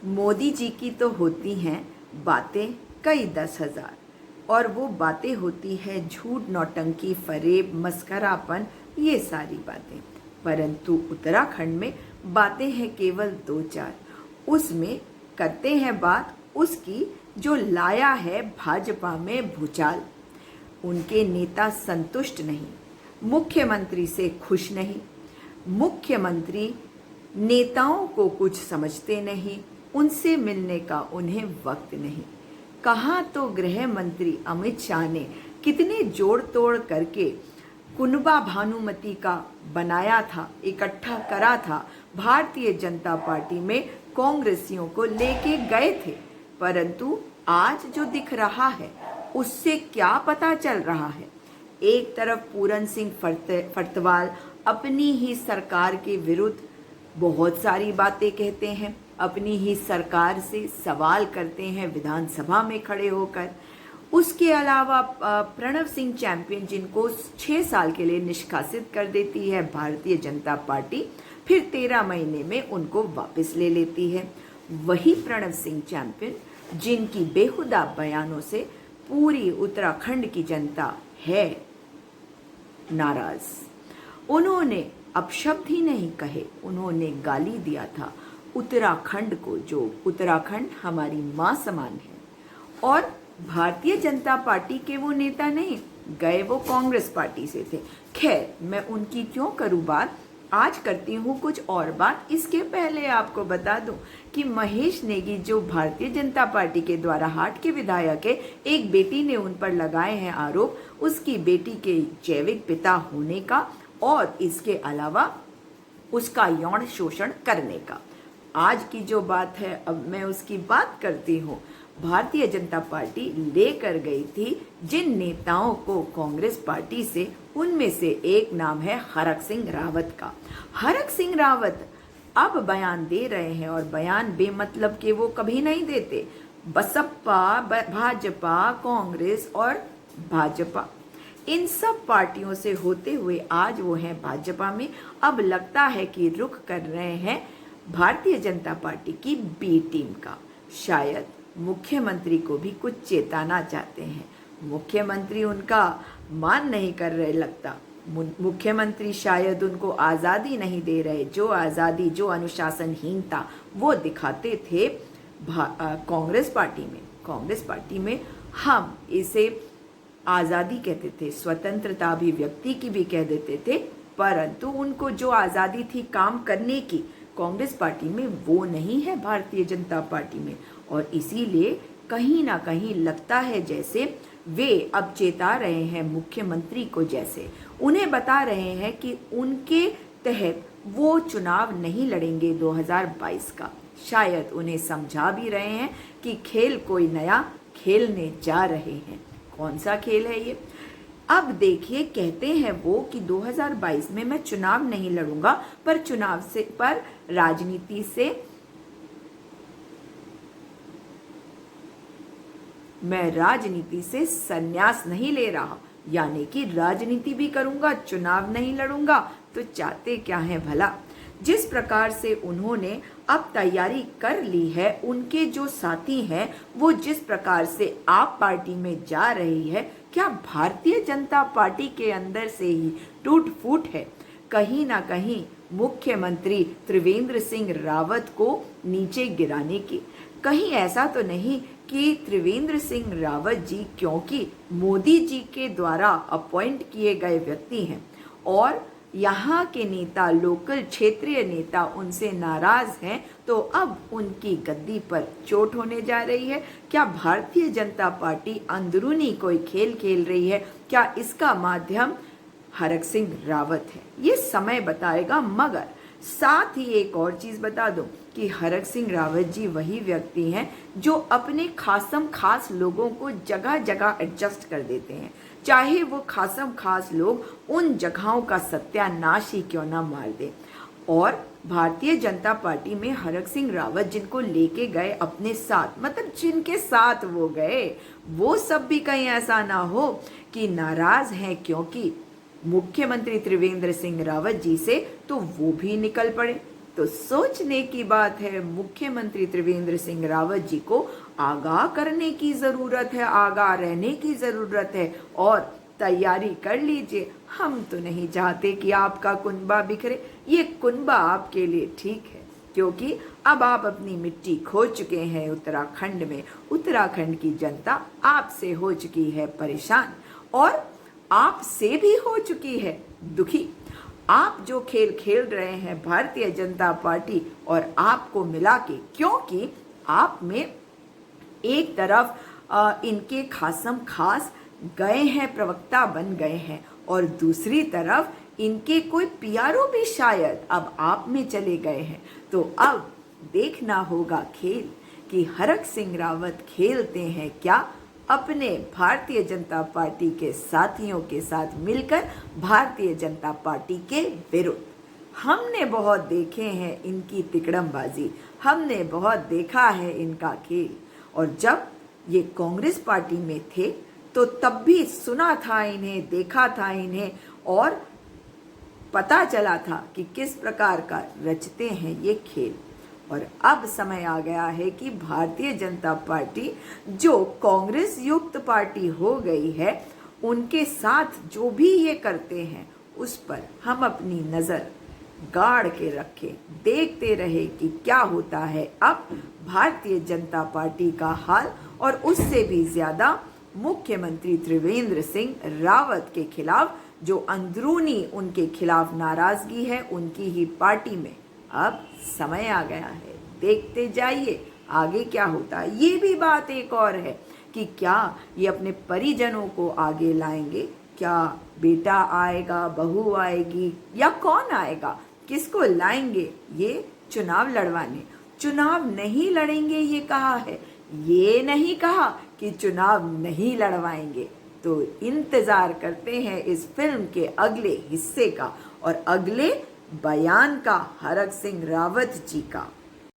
मोदी जी की तो होती हैं बातें कई 10,000 और वो बातें होती है झूठ, नौटंकी, फरेब, मस्करापन, ये सारी बातें। परंतु उत्तराखंड में बातें हैं केवल 2-4। उसमें करते हैं बात उसकी जो लाया है भाजपा में भूचाल। उनके नेता संतुष्ट नहीं, मुख्यमंत्री से खुश नहीं, मुख्यमंत्री नेताओं को कुछ समझते नहीं, उनसे मिलने का उन्हें वक्त नहीं। कहाँ तो गृह मंत्री अमित शाह ने कितने जोड़ तोड़ करके कुनबा भानुमति का बनाया था, इकट्ठा करा था, भारतीय जनता पार्टी में कांग्रेसियों को लेके गए थे। परंतु आज जो दिख रहा है उससे क्या पता चल रहा है। एक तरफ पूरन सिंह फर्तवाल अपनी ही सरकार के विरुद्ध बहुत सारी बातें कहते हैं, अपनी ही सरकार से सवाल करते हैं विधानसभा में खड़े होकर। उसके अलावा प्रणव सिंह चैंपियन, जिनको 6 साल के लिए निष्कासित कर देती है भारतीय जनता पार्टी, फिर 13 महीने में उनको वापस ले लेती है। वही प्रणव सिंह चैंपियन जिनकी बेहुदा बयानों से पूरी उत्तराखंड की जनता है नाराज। उन्होंने अपशब्द ही नहीं कहे, उन्होंने गाली दिया था उत्तराखंड को, जो उत्तराखंड हमारी मां समान है। और भारतीय जनता पार्टी के वो नेता नहीं गए, वो कांग्रेस पार्टी से थे। खैर, मैं उनकी क्यों करूं बात, आज करती हूँ कुछ और बात। इसके पहले आपको बता दूं कि महेश नेगी, जो भारतीय जनता पार्टी के द्वारा हाट के विधायक है, एक बेटी ने उन पर लगाए हैं आरोप, उसकी बेटी के जैविक पिता होने का और इसके अलावा उसका यौन शोषण करने का। आज की जो बात है, अब मैं उसकी बात करती हूँ। भारतीय जनता पार्टी लेकर गई थी जिन नेताओं को कांग्रेस पार्टी से, उनमें से एक नाम है हरक सिंह रावत का। हरक सिंह रावत अब बयान दे रहे हैं और बयान बेमतलब के वो कभी नहीं देते। बसपा, भाजपा, कांग्रेस और भाजपा, इन सब पार्टियों से होते हुए आज वो हैं भाजपा में। अब लगता है कि रुख कर रहे हैं भारतीय जनता पार्टी की बी टीम का। शायद मुख्यमंत्री को भी कुछ चेताना चाहते हैं। मुख्यमंत्री उनका मान नहीं कर रहे लगता। मुख्यमंत्री शायद उनको आज़ादी नहीं दे रहे, जो आज़ादी, जो अनुशासनहीनता वो दिखाते थे कांग्रेस पार्टी में। कांग्रेस पार्टी में हम इसे आज़ादी कहते थे, स्वतंत्रता अभिव्यक्ति की भी कह देते थे, परंतु उनको जो आज़ादी थी काम करने की, कांग्रेस पार्टी में वो नहीं है भारतीय जनता पार्टी में। और इसीलिए कहीं ना कहीं लगता है जैसे वे अब चेता रहे हैं मुख्यमंत्री को, जैसे उन्हें बता रहे हैं कि उनके तहत वो चुनाव नहीं लड़ेंगे 2022 का। शायद उन्हें समझा भी रहे हैं कि खेल कोई नया खेलने जा रहे हैं। कौन सा खेल है ये? अब देखिए, कहते हैं वो कि 2022 में मैं चुनाव नहीं लड़ूंगा, पर राजनीति से मैं राजनीति से संन्यास नहीं ले रहा, यानी कि राजनीति भी करूंगा, चुनाव नहीं लड़ूंगा। तो चाहते क्या है भला? जिस प्रकार से उन्होंने अब तैयारी कर ली है, उनके जो साथी हैं वो जिस प्रकार से आप पार्टी में जा रही है, क्या भारतीय जनता पार्टी के अंदर से ही टूट फूट है? कहीं ना कहीं मुख्यमंत्री त्रिवेंद्र सिंह रावत को नीचे गिराने की। कहीं ऐसा तो नहीं कि त्रिवेंद्र सिंह रावत जी क्योंकि मोदी जी के द्वारा अपॉइंट किए गए व्यक्ति हैं और यहाँ के नेता, लोकल क्षेत्रीय नेता उनसे नाराज हैं, तो अब उनकी गद्दी पर चोट होने जा रही है? क्या भारतीय जनता पार्टी अंदरूनी कोई खेल खेल रही है? क्या इसका माध्यम हरक सिंह रावत है? ये समय बताएगा। मगर साथ ही एक और चीज बता दूं कि हरक सिंह रावत जी वही व्यक्ति हैं जो अपने खासम खास लोगों को जगह जगह एडजस्ट कर देते हैं, चाहे वो खासम खास लोग उन जगहों का सत्यानाश ही क्यों ना मार दे। और भारतीय जनता पार्टी में हरक सिंह रावत जिनको लेके गए अपने साथ, मतलब जिनके साथ वो गए, वो सब भी कहीं ऐसा ना हो कि नाराज हैं क्योंकि मुख्यमंत्री त्रिवेंद्र सिंह रावत जी से, तो वो भी निकल पड़े। तो सोचने की बात है। मुख्यमंत्री त्रिवेंद्र सिंह रावत जी को आगाह करने की ज़रूरत है, आगाह रहने की ज़रूरत है और तैयारी कर लीजिए। हम तो नहीं चाहते कि आपका कुनबा बिखरे, ये कुनबा आपके लिए ठीक है, क्योंकि अब आप अपनी मिट्टी खो चुके हैं उत्तराखंड में। उत्तराखंड की जनता आपसे हो चुकी है परेशान और आपसे भी हो चुकी है दुखी। आप जो खेल खेल रहे हैं भारतीय जनता पार्टी और आपको मिला के, क्योंकि आप में एक तरफ इनके खासम खास गए हैं, प्रवक्ता बन गए हैं, और दूसरी तरफ इनके कोई पीआरओ भी शायद अब आप में चले गए हैं। तो अब देखना होगा खेल कि हरक सिंह रावत खेलते हैं क्या अपने भारतीय जनता पार्टी के साथियों के साथ मिलकर भारतीय जनता पार्टी के विरुद्ध। हमने बहुत देखे हैं इनकी तिकड़मबाजी, हमने बहुत देखा है इनका खेल। और जब ये कांग्रेस पार्टी में थे तो तब भी सुना था इन्हें, देखा था इन्हें और पता चला था कि किस प्रकार का रचते हैं ये खेल। और अब समय आ गया है कि भारतीय जनता पार्टी जो कांग्रेस युक्त पार्टी हो गई है, उनके साथ जो भी ये करते हैं उस पर हम अपनी नज़र गाड़ के रखें, देखते रहे कि क्या होता है अब भारतीय जनता पार्टी का हाल। और उससे भी ज़्यादा मुख्यमंत्री त्रिवेंद्र सिंह रावत के खिलाफ जो अंदरूनी उनके खिलाफ नाराज़गी है उनकी ही पार्टी में, अब समय आ गया है। देखते जाइए आगे क्या होता है। ये भी बात एक और है कि क्या ये अपने परिजनों को आगे लाएंगे, क्या बेटा आएगा, बहू आएगी या कौन आएगा, किसको लाएंगे ये चुनाव लड़वाने। चुनाव नहीं लड़ेंगे ये कहा है, ये नहीं कहा कि चुनाव नहीं लड़वाएंगे। तो इंतज़ार करते हैं इस फिल्म के अगले हिस्से का और अगले बयान का हरक सिंह रावत जी का।